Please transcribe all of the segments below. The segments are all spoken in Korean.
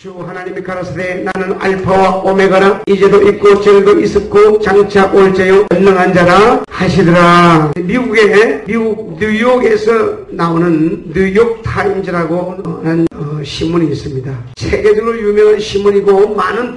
주 하나님이 가라사대 나는 알파와 오메가라 이제도 있고 전에도 있었고 장차 올자요 전능한 자라 하시더라. 미국 뉴욕에서 나오는 뉴욕 타임즈라고 하는 신문이 있습니다. 세계적으로 유명한 신문이고 많은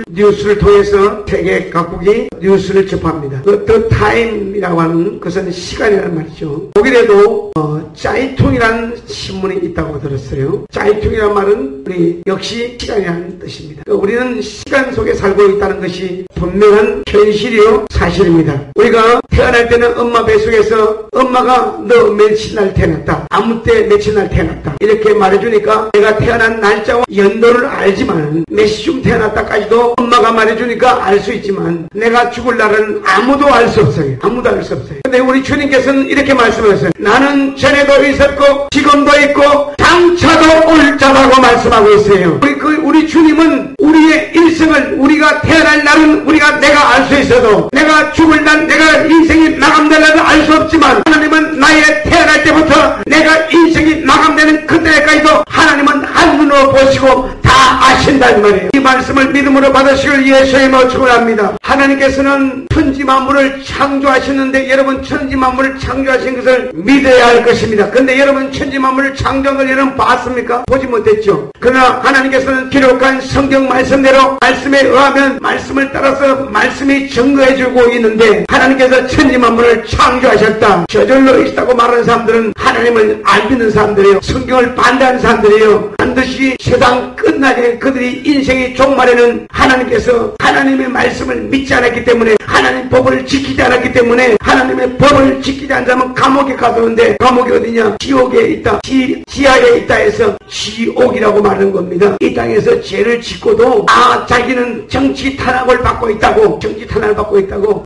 뉴스를 통해서 세계 각국이 뉴스를 접합니다. 더 타임이라고 하는 것은 시간이라는 말이죠. 독일에도 짜이퉁이라는 신문이 있다고 들었어요. 짜이퉁이라는 말은 우리 역시 시간이라는 뜻입니다. 우리는 시간 속에 살고 있다는 것이 분명한 현실이요 사실입니다. 우리가 태어날 때는 엄마 뱃속에서 엄마가 너 며칠 날 태어났다, 아무 때 며칠 날 태어났다 이렇게 말해주니까 내가 태어난 날짜와 연도를 알지만 몇 시쯤 태어났다까지도 엄마가 말해주니까 알 수 있지만 내가 죽을 날은 아무도 알 수 없어요. 아무도 알 수 없어요. 근데 우리 주님께서는 이렇게 말씀하셨어요. 나는 전에도 있었고 지금도 있고 장차도 올 자라고 말씀하고 있어요. 우리 주님은 우리의 일생을 우리가 태어날 날은 내가 알 수 있어도 내가 죽을 날 내가 인생이 마감될 날은 알 수 없지만 하나님은 나의 태어날 때부터 내가 인생이 마감되는 그때까지도 하나님은 한눈으로 보시고 다 아신다는 말이에요. 이 말씀을 믿음으로 받으시길 예수의 이름으로 축원합니다. 하나님께서는 천지 만물을 창조하셨는데 여러분 천지 만물을 창조하신 것을 믿어야 할 것입니다. 근데 여러분 천지 만물을 창조한 걸 여러분 봤습니까? 보지 못했죠. 그러나 하나님께서는 기록한 성경 말씀대로 말씀에 의하면 말씀을 따라서 말씀이 증거해주고 있는데 하나님께서 천지 만물을 창조하셨다. 저절로 있다고 말하는 사람들은 하나님을 안 믿는 사람들이에요. 성경을 반대하는 사람들이에요. 반드시 세상 끝나게 그들이 인생의 종말에는 하나님께서 하나님의 말씀을 믿지 않았기 때문에 하나님 법을 지키지 않았기 때문에 하나님의 법을 지키지 않는 사람은 감옥에 가두는데 감옥이 어디냐? 지옥에 있다. 지하에 있다 해서 지옥이라고 말하는 겁니다. 이 땅에서 죄를 짓고도 자기는 정치 탄압을 받고 있다고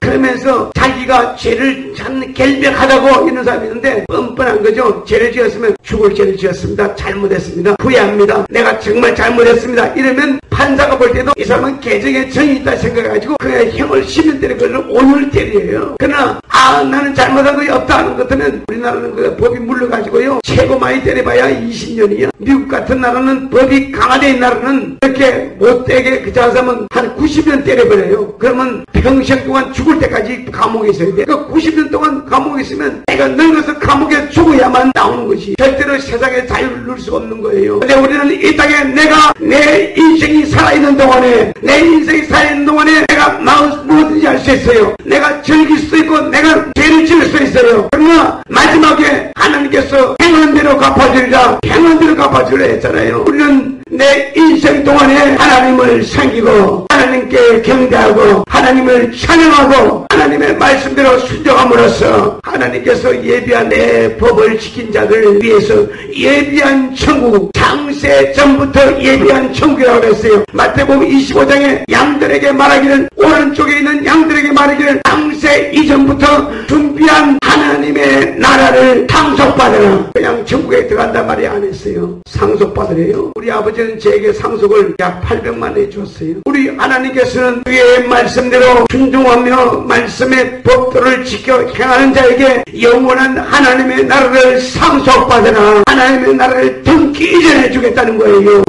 그러면서 자기가 죄를 결백하다고 이런 사람이 있는데 뻔뻔한 거죠. 죄를 지었으면 죽을 죄를 지었습니다. 잘못했습니다. 후회합니다. 내가 정말 잘못했습니다. 이러면 판사가 볼 때도 이 사람은 개정에 정이 있다 생각해가지고 그냥 형을 10년 때리고 그걸 5년을 때려요. 그러나 나는 잘못한 것이 없다 하는 것 같으면 우리나라는 그 법이 물러가지고요 최고 많이 때려봐야 20년이야. 미국 같은 나라는 법이 강화된 나라는 이렇게 못되게 그 사람은 한 90년 때려버려요. 그러면 평생 동안 죽을 때까지 감옥에 있어야 돼. 그러니까 90년 동안 감옥에 있으면 내가 늙어서 감옥에 죽어야만 나오는 것이 절대로 세상에 자유를 누릴 수 없는 거예요. 근데 우리는 이 땅에 내 인생이 살아있는 동안에 내가 뭐든지 할 수 있어요. 내가 즐길 수 있고 내가 죄를 지을 수 있어요. 그러나 마지막에 하나님께서 행한 대로 갚아주리라 했잖아요. 우리는 내 인생 동안에 하나님을 섬기고 하나님께 경배하고 하나님을 찬양하고 하나님의 말씀대로 순종함으로써 하나님께서 예비한 내 법을 지킨 자들을 위해서 예비한 천국, 창세 전부터 예비한 천국이라고 했어요. 마태복음 25장에 양들에게 말하기를, 오른쪽에 있는 양들에게 말하기를 창세 이전부터 준비한 하나님의 나라를 상속받으라. 그냥 천국에 들어간단 말이 안 했어요. 상속받으래요. 우리 아버지는 제게 상속을 약 800만 해주었어요. 우리 하나님께서는 그의 말씀대로 순종하며 말씀의 법도를 지켜 행하는 자에게 영원한 하나님의 나라를 상속받으라. 하나님의 나라를 등기 이전해 주겠다는 거예요.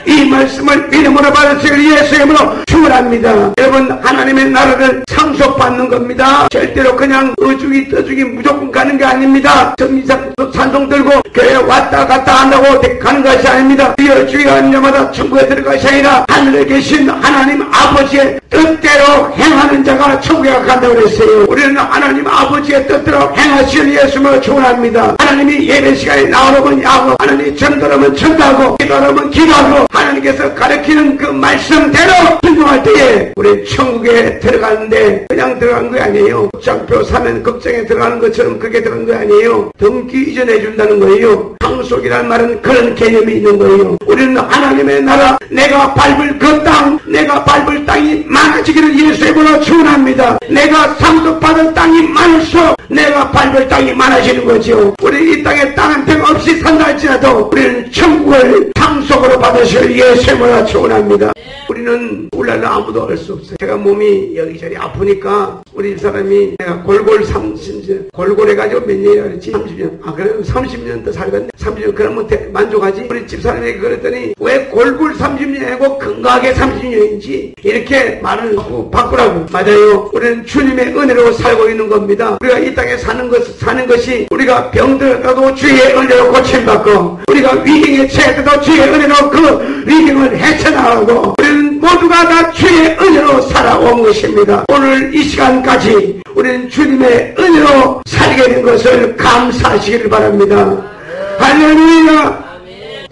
이 말씀을 믿음으로 받으시길 예수의 이름으로 축원합니다. 여러분 하나님의 나라를 상속받는 겁니다. 절대로 그냥 어주기 떠주기 무조건 가는 게 아닙니다. 산송 들고 교회 왔다 갔다 한다고 가는 것이 아닙니다. 주의 하는 자마다 천국에 들어가시 아니라 하늘에 계신 하나님 아버지의 뜻대로 행하는 자가 천국에 간다고 그랬어요. 우리는 하나님 아버지의 뜻대로 행하시길 예수님을 축원합니다. 하나님이 예배 시간에 나오면 야구, 하나님이 전도하면 전도하고 기도하면 기도하고 하나님께서 가르치는 그 말씀대로 순종할 때에 우리 천국에 들어가는데 그냥 들어간 거 아니에요. 장표 사면 극장에 들어가는 것처럼 그게 들어간 거 아니에요. 등기 이전해 준다는 거예요. 상속이라는 말은 그런 개념이 있는 거예요. 우리는 하나님의 나라, 내가 밟을 그 땅, 내가 밟을 땅이 많아지기를 예수의 이름으로 축원합니다. 내가 상속받은 땅이 많을수록 내가 밟을 땅이 많아지는 거죠. 우리 이 땅에 땅 한 평 없이 산다 할지라도 우리는 천국을 상속으로 받으실 예수의 이름으로 축원합니다. 우리는 울랄라 아무도 알 수 없어요. 제가 몸이 여기저기 아프니까 우리 집사람이 내가 골골해가지고 몇 년이라 그랬지? 30년. 아, 그래? 30년 더 살겠네. 30년 그러면 만족하지? 우리 집사람에게 그랬더니 왜 골골 30년이고 건강하게 30년인지 이렇게 말을 하고 바꾸라고. 맞아요. 우리는 주님의 은혜로 살고 있는 겁니다. 우리가 이 땅에 사는 것이 우리가 병들어도 주의 은혜로 고침받고 우리가 위경에 처해도 주의 은혜로 그 위경을 헤쳐나가고 우리는 모두가 다 주의 은혜로 살아온 것입니다. 오늘 이 시간까지 우리는 주님의 은혜로 살게 된 것을 감사하시기를 바랍니다. 할렐루야.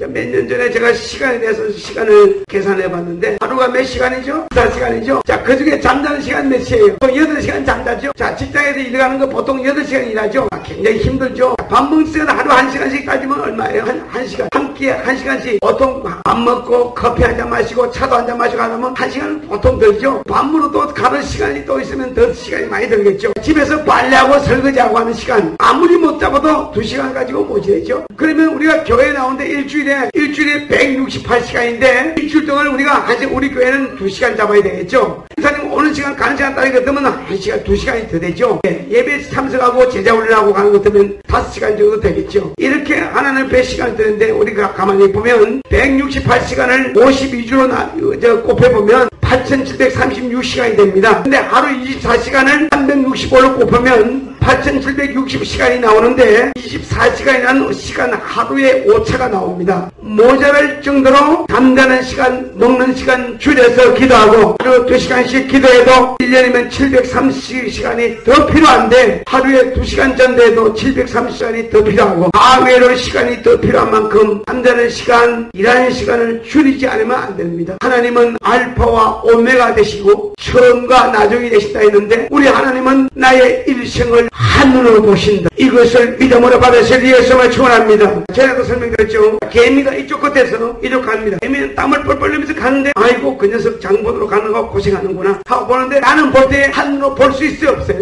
몇 년 전에 제가 시간에 대해서 시간을 계산해 봤는데 하루가 몇 시간이죠? 4시간이죠? 자, 그 중에 잠자는 시간 몇 시에요? 8시간 잠자죠? 자, 직장에서 일하는 거 보통 8시간 일하죠? 굉장히 힘들죠? 밥 먹을 시간 하루 1시간씩 따지면 얼마예요? 1시간. 한 끼에 1시간씩. 보통 밥 먹고 커피 한 잔 마시고 차도 한 잔 마시고 하면 1시간 보통 들죠? 밥으로 또 가는 시간이 또 있으면 더 시간이 많이 들겠죠? 집에서 빨래하고 설거지하고 하는 시간. 아무리 못 잡아도 2시간 가지고 못 지내죠? 그러면 우리가 교회에 나오는데 일주일에 168시간인데 일주일 동안 우리가 우리 교회는 2시간 잡아야 되겠죠. 목사님 오는 시간 가는 시간 따르게 되면 1시간 2시간이 더 되죠. 예배 참석하고 제자 훈련하고 가는 것 되면 5시간 정도 되겠죠. 이렇게 하나는 100시간을 드는데 우리가 가만히 보면 168시간을 52주로 곱해보면 8,736시간이 됩니다. 근데 하루 24시간을 365로 곱하면 8,760시간이 나오는데 24시간이라는 시간 하루에 오차가 나옵니다. 모자랄 정도로 잠자는 시간, 먹는 시간 줄여서 기도하고 하루 2시간씩 기도해도 1년이면 730시간이 더 필요한데 하루에 2시간 전대에도 730시간이 더 필요하고 아외로 시간이 더 필요한 만큼 잠자는 시간, 일하는 시간을 줄이지 않으면 안 됩니다. 하나님은 알파와 오메가 되시고 처음과 나중이 되신다 했는데 우리 하나님은 나의 일생을 한눈으로 보신다. 이것을 믿음으로 받으실 예수님을 축원합니다. 전에도 설명드렸죠. 개미가 이쪽 끝에서 이쪽 갑니다. 개미는 땀을 뻘뻘 흘리면서 가는데 아이고 그 녀석 장보도로 가는 거 고생하는구나 하고 보는데 나는 볼 때 한눈으로 볼 수 있어요 없어요?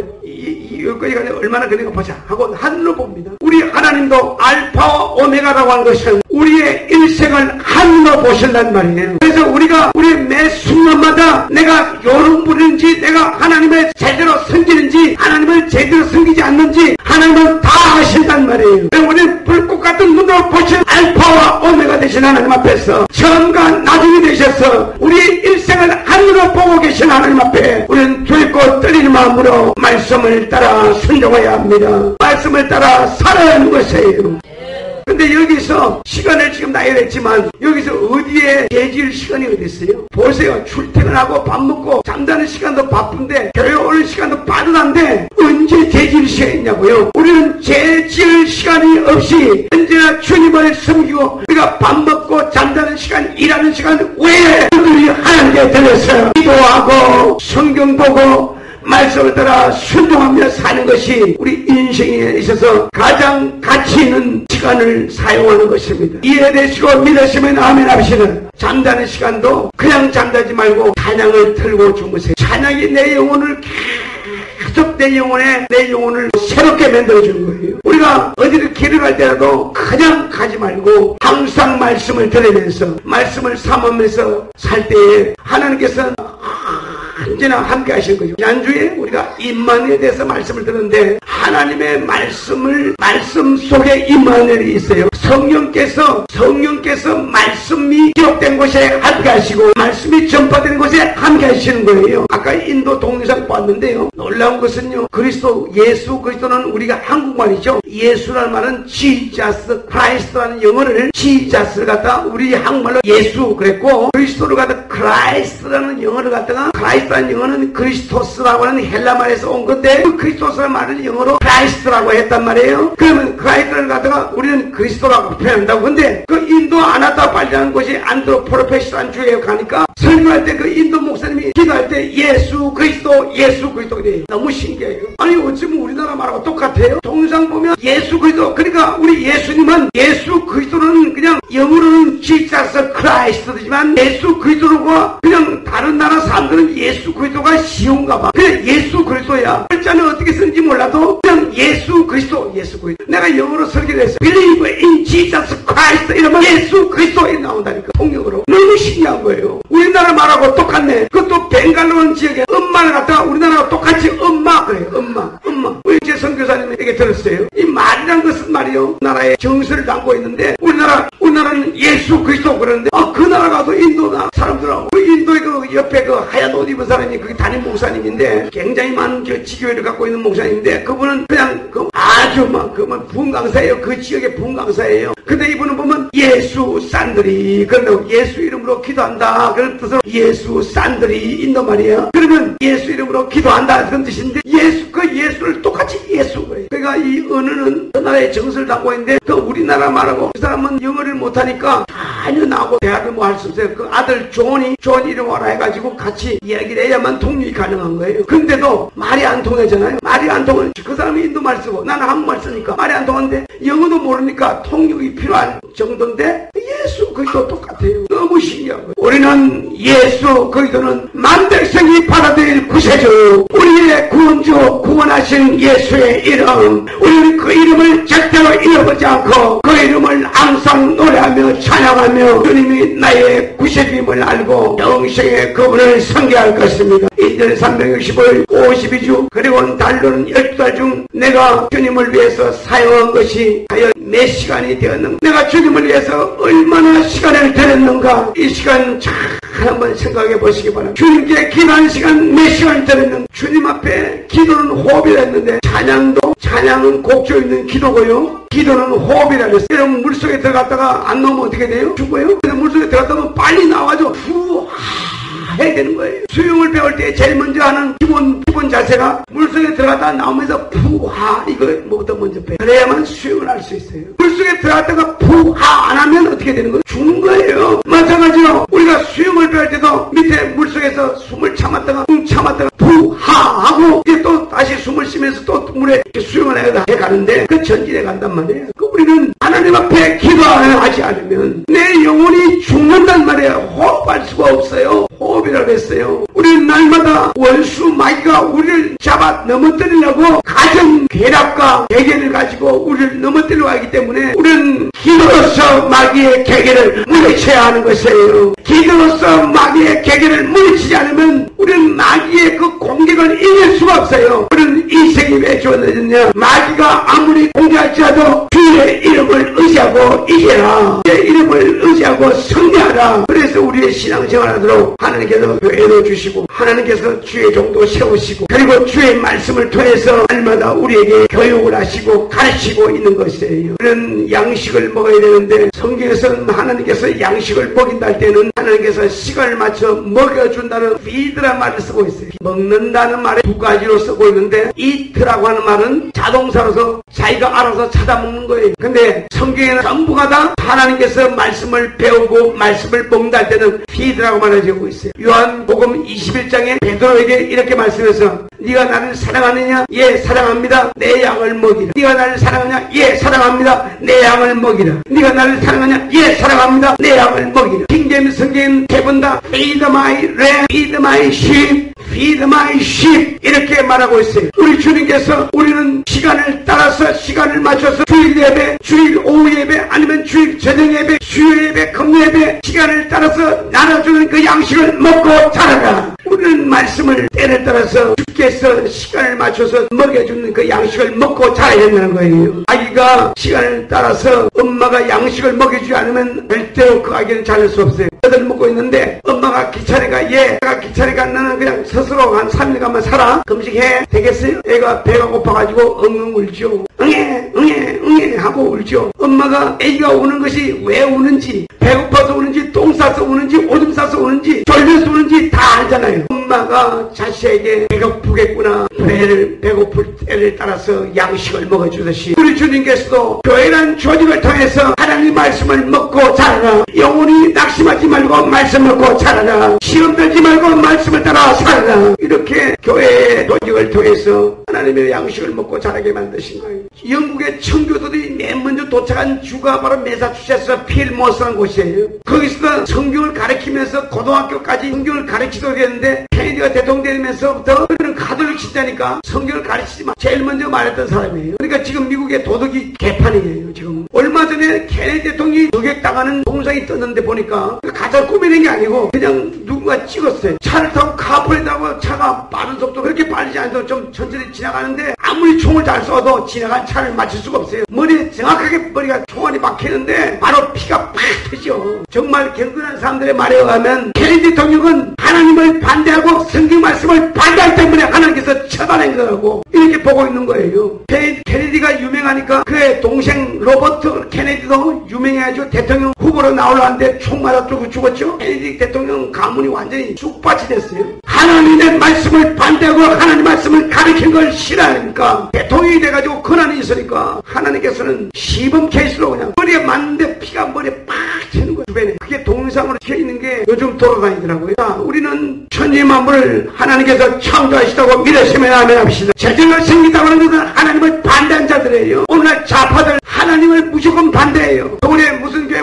여기까지 가는데 얼마나 걸리는가 보자 하고 한눈으로 봅니다. 우리 하나님도 알파와 오메가라고 한 것은 우리의 일생을 한눈으로 보신단 말이에요. 그래서 우리가 우리의 매 순간마다 내가 요런 부리는지 내가 하나님을 제대로 섬기는지 하나님을 제대로 섬기지 않는지 하나님은 다 아신단 말이에요. 우리는 불꽃 같은 눈으로 보신 알파와 오메가 되신 하나님 앞에서 처음과 나중이 되셔서 우리의 일생을 한눈으로 보고 계신 하나님 앞에 우리는 두렵고 떨리는 마음으로 말씀을 따라 순종해야 합니다. 말씀을 따라 살아야 하는 것이에요. 근데 여기서 시간을 지금 나열했지만 여기서 어디에 재질 시간이 어디 있어요? 보세요. 출퇴근하고 밥 먹고 잠자는 시간도 바쁜데 교회 오는 시간도 빠듯한데 언제 재질 시간이 있냐고요? 우리는 재질 시간이 없이 언제나 주님을 섬기고 우리가 밥 먹고 잠자는 시간 일하는 시간 외에 우리 하나님께 들려서 기도하고 성경 보고 말씀을 따라 순종하며 사는 것이 우리 인생에 있어서 가장 가치 있는 시간을 사용하는 것입니다. 이해되시고 믿으시면 아멘 합시다. 잠자는 시간도 그냥 잠자지 말고 찬양을 틀고 주무세요. 찬양이 내 영혼을 계속 내 영혼을 새롭게 만들어주는 거예요. 우리가 어디를 길을 갈 때라도 그냥 가지 말고 항상 말씀을 들으면서 말씀을 삼으면서 살 때에 하나님께서는 언제나 함께 하시는 거죠. 지난주에 우리가 임마누엘에 대해서 말씀을 들었는데 하나님의 말씀 속에 임마누엘이 있어요. 성령께서 말씀이 기록된 곳에 함께 하시고 말씀이 전파되는 곳에 함께 하시는 거예요. 아까 인도 동영상 봤는데요. 놀라운 것은요. 예수 그리스도는 우리가 한국말이죠. 예수라는 말은 Jesus, Christ라는 영어를 JESUS를 갖다가 우리 한국말로 예수 그랬고 그리스도를 갖다가 Christ라는 영어를 갖다가 Christ라는 영어는 그리스토스라고 하는 헬라말에서 온 건데 그 그리스토스라는 말은 영어로 Christ라고 했단 말이에요. 그러면 Christ를 갖다가 우리는 그리스도라고 표현한다고. 근데 그 인도 아나타 발리라는 곳이 안드로포로페시라는 주에 가니까 설교할 때 그 인도 목사님이 기도할 때 예수 그리스도 그래요. 너무 신기해요. 아니 어쩌면 우리나라 말하고 똑같아요. 동영상 보면 예수 그리스도 그러니까 우리 예수 그리스도는 그냥 영어로는 Jesus Christ지만 예수 그리스도가 그냥 다른 나라 사람들은 예수 그리스도가 쉬운가 봐. 그래 예수 그리스도야. 글자는 어떻게 쓰는지 몰라도 그냥 예수 그리스도. 내가 영어로 설계를 했어요. Believe in Jesus Christ 이러면 예수 그리스도에 나온다니까. 통역으로. 너무 신기한 거예요. 우리나라 말하고 똑같네. 그것도 벵갈로는 지역에 엄마를 갖다가 우리나라하고 똑같이 엄마 그래요. 엄마. 우리 제 선교사님에게 들었어요. 이 말이란 것은 말이요, 나라의 정서를 담고 있는데 우리나라는 예수 그리스도 그러는데 그 나라 가서 인도 사람들하고 우리 인도의 그 옆에 그 하얀 옷 입은 사람이 그게 담임 목사님인데 굉장히 많은 지교회를 갖고 있는 목사님인데 그분은 그냥 아주 부흥 강사예요. 그 지역의 부흥 강사예요. 근데 이분은 보면 예수 산들이 그런다고 예수 이름으로 기도한다 그런 뜻으로 예수 산들이 인도 말이에요. 그러면 예수 이름으로 기도한다 그런 뜻인데 예수를 똑같이 예수 거예요. 그러니까 이 언어는 그 나라의 정서를 담고 있는데 그 우리나라 말하고 그 사람은 영어를 못하니까 전혀 나하고 대화를 뭐 할 수 없어요. 그 아들 존 이름 와라 해가지고 같이 이야기를 해야만 통역이 가능한 거예요. 근데도 말이 안 통하잖아요. 말이 안 통하는 그 사람이 인도 말 쓰고 나는 한국말 쓰니까 말이 안 통하는데 영어도 모르니까 통역이 필요한 정도인데 예수 그리스도 똑같아요. 너무 신기한 거예요. 우리는 예수 그리스도는 만백성이 받아들일 구세주, 우리의 구원주 구원하신 예수의 이름, 우리는 그 이름을 절대로 잃어버리지 않고 그 이름을 항상 노래하며 찬양하며 주님이 나의 구세주임을 알고 영생의 그분을 섬겨할 것입니다. 1년 365일 52주 그리고 달로는 12달 중 내가 주님을 위해서 사용한 것이 과연 몇 시간이 되었는가, 내가 주님을 위해서 얼마나 시간을 들였는가, 이 시간 잘 한번 생각해 보시기 바랍니다. 주님께 기도하는 시간 몇 시간을 들였는가. 주님 앞에 기도는 호흡이라 했는데 찬양은 곡조 있는 기도고요, 기도는 호흡이라 그랬어요. 여러분 물속에 들어갔다가 안 나오면 어떻게 돼요? 죽어요? 근데 물속에 들어갔다가 빨리 나와가지고 해야 되는 거예요. 수영을 배울 때 제일 먼저 하는 기본 자세가 물속에 들어갔다가 나오면서 푸하 이거 뭐부터 먼저 배워요. 그래야만 수영을 할 수 있어요. 물속에 들어갔다가 푸하 안 하면 어떻게 되는 거예요? 죽는 거예요. 마찬가지로 우리가 수영을 배울 때도 밑에 물속에서 숨을 참았다가 푸하 하고 이제 또 다시 숨을 쉬면서 또 물에 수영을 해가는데 그 전진해 간단 말이에요. 우리는 하나님 앞에 기도하지 않으면 내 영혼이 죽는단 말이에요. 호흡할 수가 없어요. 호흡이라고 했어요. 우리는 날마다 원수 마귀가 우리를 잡아 넘어뜨리려고 가정 괴락과 계계를 가지고 우리를 넘어뜨리려고 하기 때문에 우리는 기도로서 마귀의 계계를 물리쳐야 하는 것이에요. 기도로서 마귀의 계계를 물리치지 않으면 우리는 마귀의 그 공격을 이길 수가 없어요. 우리는 인생이 왜 주어졌느냐, 마귀가 아무리 공격할지라도 주의 이름을 의지하고 이겨라, 주의 이름을 의지하고 승리하라. 그래서 우리의 신앙생활하도록 하나님께서 교회도 주시고 하나님께서 주의 종도 세우시고 그리고 주의 말씀을 통해서 날마다 우리에게 교육을 하시고 가르치고 있는 것이에요. 그런 양식을 먹어야 되는데 성경에서는 하나님께서 양식을 먹인다 할 때는 하나님께서 시간을 맞춰 먹여준다는 feed라는 말을 쓰고 있어요. 먹는다는 말에 두 가지로 쓰고 있는데 eat라고 하는 말은 자동사로서 자기가 알아서 찾아먹는 거예요. 근데 성경에는 전부가 다 하나님께서 말씀을 배우고 말씀을 먹는다 할 때는 feed라고 말해주고 있어요. 요한복음 21장에 베드로에게 이렇게 말씀해서 네가 나를 사랑하느냐? 예, 사랑합니다. 내 양을 먹이라. 네가 나를 사랑하냐? 예, 사랑합니다. 내 양을 먹이라. 네가 나를 사랑하냐? 예, 사랑합니다. 내 양을 먹이라. 킹제임스 성경은 세 번 다 feed my lamb, feed my sheep, feed my sheep 이렇게 말하고 있어요. 우리 주님께서 우리는 시간을 따라서 시간을 맞춰서 주일 예배, 주일 오후 예배, 아니면 주일 저녁 예배, 수요 예배, 금요 예배 시간을 따라서 나눠주는 그 양식을 먹고 자라라. 우리는 말씀을 때를 따라서 주께서 시간을 맞춰서 먹여주는 그 양식을 먹고 자라야 된다는 거예요. 아기가 시간을 따라서 엄마가 양식을 먹여주지 않으면 절대로 그 아기는 자랄 수 없어요. 애들 먹고 있는데 엄마가 기차리가 내가 기차리가 나는 그냥 스스로 한 3일간만 살아. 금식해. 되겠어요? 애가 배가 고파가지고 엉엉 울죠. 응애 하고 울죠. 엄마가 애기가 우는 것이 왜 우는지, 배고파서 우는지, 똥 싸서 우는지, 오줌 싸서 우는지, 졸려서 우는지 다 알잖아요. 엄마가 자식에게 배고프겠구나, 배고플 때를 따라서 양식을 먹어주듯이 우리 주님께서도 교회란 조직을 통해서 하나님 말씀을 먹고 자라라. 영혼이 낙심하지 말고 말씀 먹고 자라라. 시험 들지 말고 말씀을 따라 살아라. 이렇게 교회의 조직을 통해서 하나님의 양식을 먹고 자라게 만드신 거예요. 영국의 청교도들이 맨 먼저 도착한 주가 바로 매사추세츠 필모스라는 곳이에요. 거기서 성경을 가르치면서 고등학교까지 성경을 가르치도록 했는데 케네디가 대통령 되면서부터 그는 가톨릭 신자니까 성경을 가르치지 마. 제일 먼저 말했던 사람이에요. 그러니까 지금 미국의 도덕이 개판이에요. 지금 얼마 전에 케네디 대통령이 저격당하는 동상이 떴는데 보니까 가짜 꾸미는 게 아니고 그냥 누군가 찍었어요. 차를 타고 카풀에다가 차가 빠른 속도 그렇게 빠르지 않아도 좀 천천히 지나가는데 아무리 총을 잘 쏴도 지나간 차를 맞출 수가 없어요. 머리에 정확하게 머리가 총알이 박히는데 바로 피가 팍 터져. 정말 경건한 사람들의 말에 의하면 케네디 대통령은 하나님을 반대하고 성경 말씀을 반대하기 때문에 하나님께서 처단한 거라고 이렇게 보고 있는 거예요. 케네디가 유명하니까 그의 동생 로버트 케네디도 유명해가지고 대통령 후보로 나오려는데 총 맞아 죽었죠. 케네디 대통령 가문이 완전히 쑥밭이 됐어요. 하나님의 말씀을 반대하고 하나님 말씀을 가르친 걸 싫어하니까 대통령이 돼가지고 권한이 있으니까 하나님께서는 시범 케이스로 그냥 머리에 맞는데 피가 머리에 팍 튀는 거예요. 주변에 그게 동영상으로 튀어있는 게 요즘 돌아다니더라고요. 자, 우리는 천지 만물을 하나님께서 창조하시다고 믿으시면 아멘 합시다. 재정을 생긴다고 하는 것은 하나님을 반대한 자들이에요. 오늘날 좌파들 하나님을 무조건 반대해요. 서울에 무슨 교회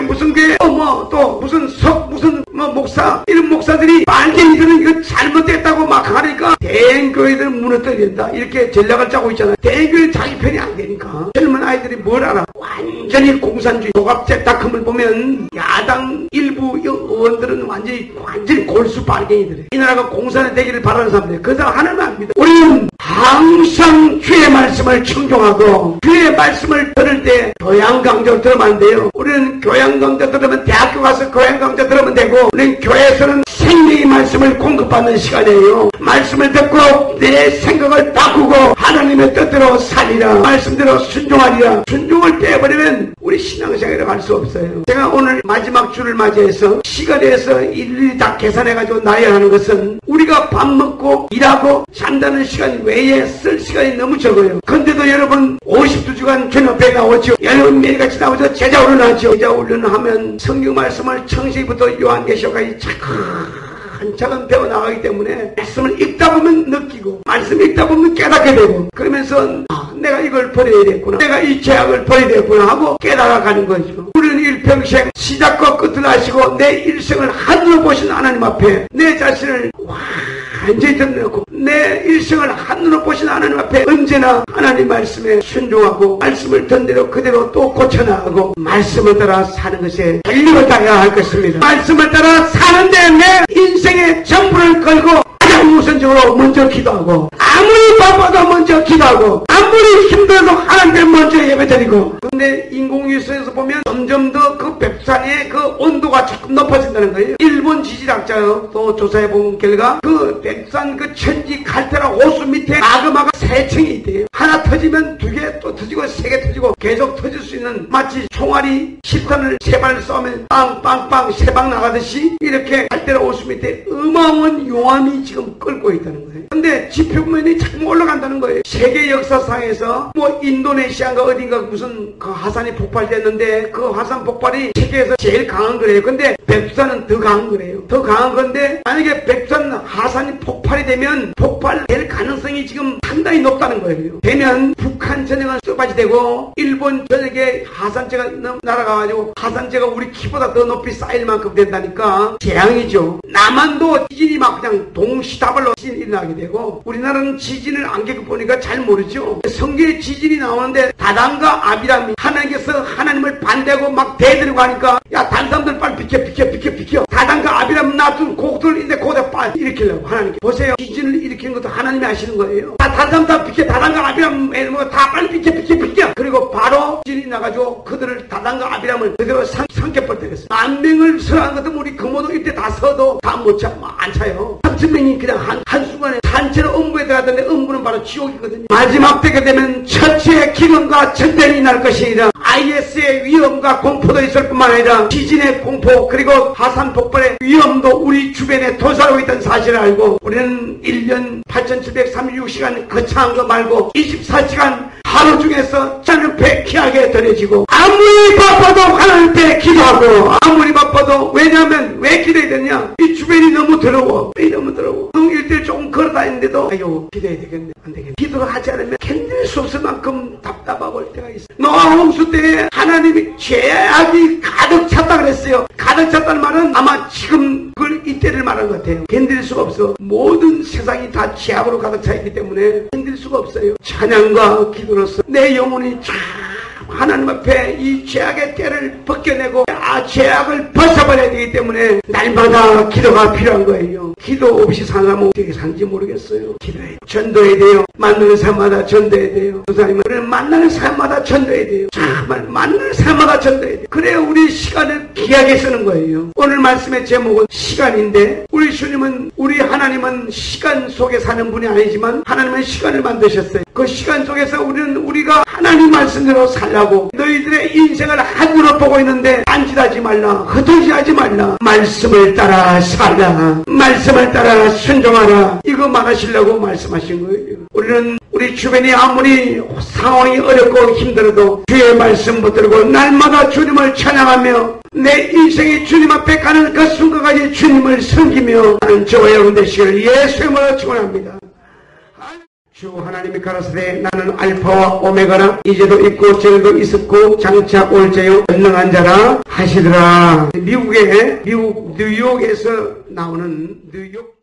또 무슨 무슨 목사 이런 목사들이 빨갱이들은 이거 잘못됐다고 막 하니까 대형교회들 무너뜨린다 이렇게 전략을 짜고 있잖아요. 대형교회 자기 편이 안 되니까 젊은 아이들이 뭘 알아. 완전히 공산주의 조갑제딱함을 보면 야당 일부 의원들은 완전히 골수 빨갱이들이에요. 이 나라가 공산이 되기를 바라는 사람들이에요. 그 사람 하나는 안 믿어. 우리는 항상 주의 말씀을 청종하고 주의 말씀을 들을 때 교양 강좌 들으면 안 돼요. 우리는 교양 강좌 들으면 대학교 가서 교양 강좌 들으면 되고 우리는 교회에서는 생명의 말씀을 공급받는 시간이에요. 말씀을 듣고 내 생각을 바꾸고 하나님의 뜻대로 살리라. 말씀대로 순종하리라. 순종을 빼버리면 우리 신앙생활을 할 수 없어요. 제가 오늘 마지막 주를 맞이해서 시간에서 일일이 다 계산해가지고 나열하는 것은 우리가 밥 먹고 일하고 잔다는 시간 외에 쓸 시간이 너무 적어요. 근데도 여러분 52주간 전업에 나오죠. 여러분 매일같이 나오죠. 제자훈련 하죠. 제자훈련을 하면 성경 말씀을 창세기부터 요한계시록까지 차근차근 배워나가기 때문에 말씀을 읽다 보면 느끼고 말씀 읽다 보면 깨닫게 되고 그러면서 내가 이걸 버려야 되겠구나. 내가 이 죄악을 버려야 되겠구나 하고 깨달아가는 거죠. 우리는 일평생 시작과 끝을 아시고 내 일생을 하늘로 보신 하나님 앞에 내 자신을 완전히 던내놓고 내 일생을 하늘로 보신 하나님 앞에 언제나 하나님 말씀에 순종하고 말씀을 던대로 그대로 또 고쳐나가고 말씀을 따라 사는 것에 전력을 다해야 할 것입니다. 말씀을 따라 사는데 내 인생의 전부를 걸고 가장 우선적으로 먼저 기도하고 아무리 바빠도 먼저 기도하고 아무리 힘들어도 하나님께 먼저 예배드리고 근데 인공위성에서 보면 점점 더 그 백산의 그 온도가 조금 높아진다는 거예요. 일본 지질학자요 또 조사해본 결과 그 백산 그 천지 칼테라 호수 밑에 마그마가 3층이 있대요. 하나 터지면 2개 또 터지고 3개 터지고 계속 터질 수 있는 마치 총알이 10탄을 3발 쏘면 빵빵빵 3방 나가듯이 이렇게 칼테라 호수 밑에 어마어마한 용암이 지금 끓고 있다는 거예요. 근데 지표면이 자꾸 올라간다는 거예요. 세계 역사상에서 뭐 인도네시아인가 어딘가 무슨 그 화산이 폭발됐는데 그 화산 폭발이 세계에서 제일 강한 거래요. 근데 백두산은 더 강한 거래요. 더 강한 건데 만약에 백두산 화산이 폭발이 되면 폭발될 가능성이 지금 상당히 높다는 거예요. 되면 북한 전역은 쑥밭이 되고 일본 전역에 화산재가 날아가가지고 화산재가 우리 키보다 더 높이 쌓일 만큼 된다니까 재앙이죠. 남한도 지진이 막 그냥 동시다발로 지진이 일어나게 되고 우리나라는 지진을 안 겪어보니까 잘 모르죠. 성경에 지진이 나오는데 다단과 아비람이 하나님께서 하나님을 반대하고 막 대들고 하니까 야 다른 사람들 빨리 비켜 다단과 아비람 놔둔 곡들인데 거기다 빨리 일으키려고 하나님께 보세요. 지진을 일으키는 것도 하나님이 하시는 거예요. 다른 사람 다 비켜 다단과 아비람 다 빨리 비켜 그리고 바로 지진이 나가지고 그들을 다단과 아비람을 그대로 삼켜버려 되겠어요. 10,000명을 설한 것도 우리 금오도 이때 다 서도 다 안 차요. 3,000명이 그냥 한순간에 단체로 음부에 들어갔는데 음부는 바로 지옥이거든요. 마지막 때가 되면 천지의 기근과 전쟁이 날 것이니라. IS의 위험과 공포도 있을 뿐만 아니라 지진의 공포 그리고 화산 폭발의 위험도 우리 주변에 도사하고 있다는 사실을 알고 우리는 1년 8,736시간 거창한 거 말고 24시간 하루 중에서 저녁에 귀하게 드려지고 아무리 바빠도 하나님께 기도하고 아무리 바빠도 왜냐하면 왜 기도해야 되냐 이 주변이 너무 더러워 일대일 조금 걸어다니는데도 아유 기도해야 되겠네 안 되겠네 기도를 하지 않으면 견딜 수 없을 만큼 답답하고 올 때가 있어. 노아 홍수 때 하나님이 죄악이 가득 찼다 그랬어요. 가득 찼다는 말은 아마 지금 그걸 이때를 말한 것 같아요. 견딜 수가 없어. 모든 세상이 다 죄악으로 가득 차 있기 때문에 견딜 수가 없어요. 찬양과 기도로서 내 영혼이 참 하나님 앞에 이 죄악의 때를 벗겨내고 죄악을 벗어버려야 되기 때문에 날마다 기도가 필요한 거예요. 기도 없이 사는 사람은 어떻게 사는지 모르겠어요. 기도해야 돼요. 전도해야 돼요. 만나는 사람마다 전도해야 돼요. 목사님은 만나는 사람마다 전도해야 돼요. 정말 만나는 사람마다 전도해야 돼요. 그래야 우리 시간을 귀하게 쓰는 거예요. 오늘 말씀의 제목은 시간인데 우리 주님은 우리 하나님은 시간 속에 사는 분이 아니지만 하나님은 시간을 만드셨어요. 그 시간 속에서 우리가 하나님 말씀대로 살라고 너희들의 인생을 하늘로 보고 있는데 안짓하지 말라. 흩어지하지 말라. 말씀을 따라 살라. 말씀을 따라 순종하라. 이거 말하시려고 말씀하신 거예요. 우리는 우리 주변이 아무리 상황이 어렵고 힘들어도 주의 말씀 붙들고 날마다 주님을 찬양하며 내 인생이 주님 앞에 가는 그 순간까지 주님을 섬기며 하는 저와 여러분 되시기를 예수의 이름으로 축원합니다. 주 하나님이 가라사대 나는 알파와 오메가라 이제도 있고 전에도 있었고 장차 올 자요 전능한 자라 하시더라. 미국 뉴욕에서 나오는 뉴욕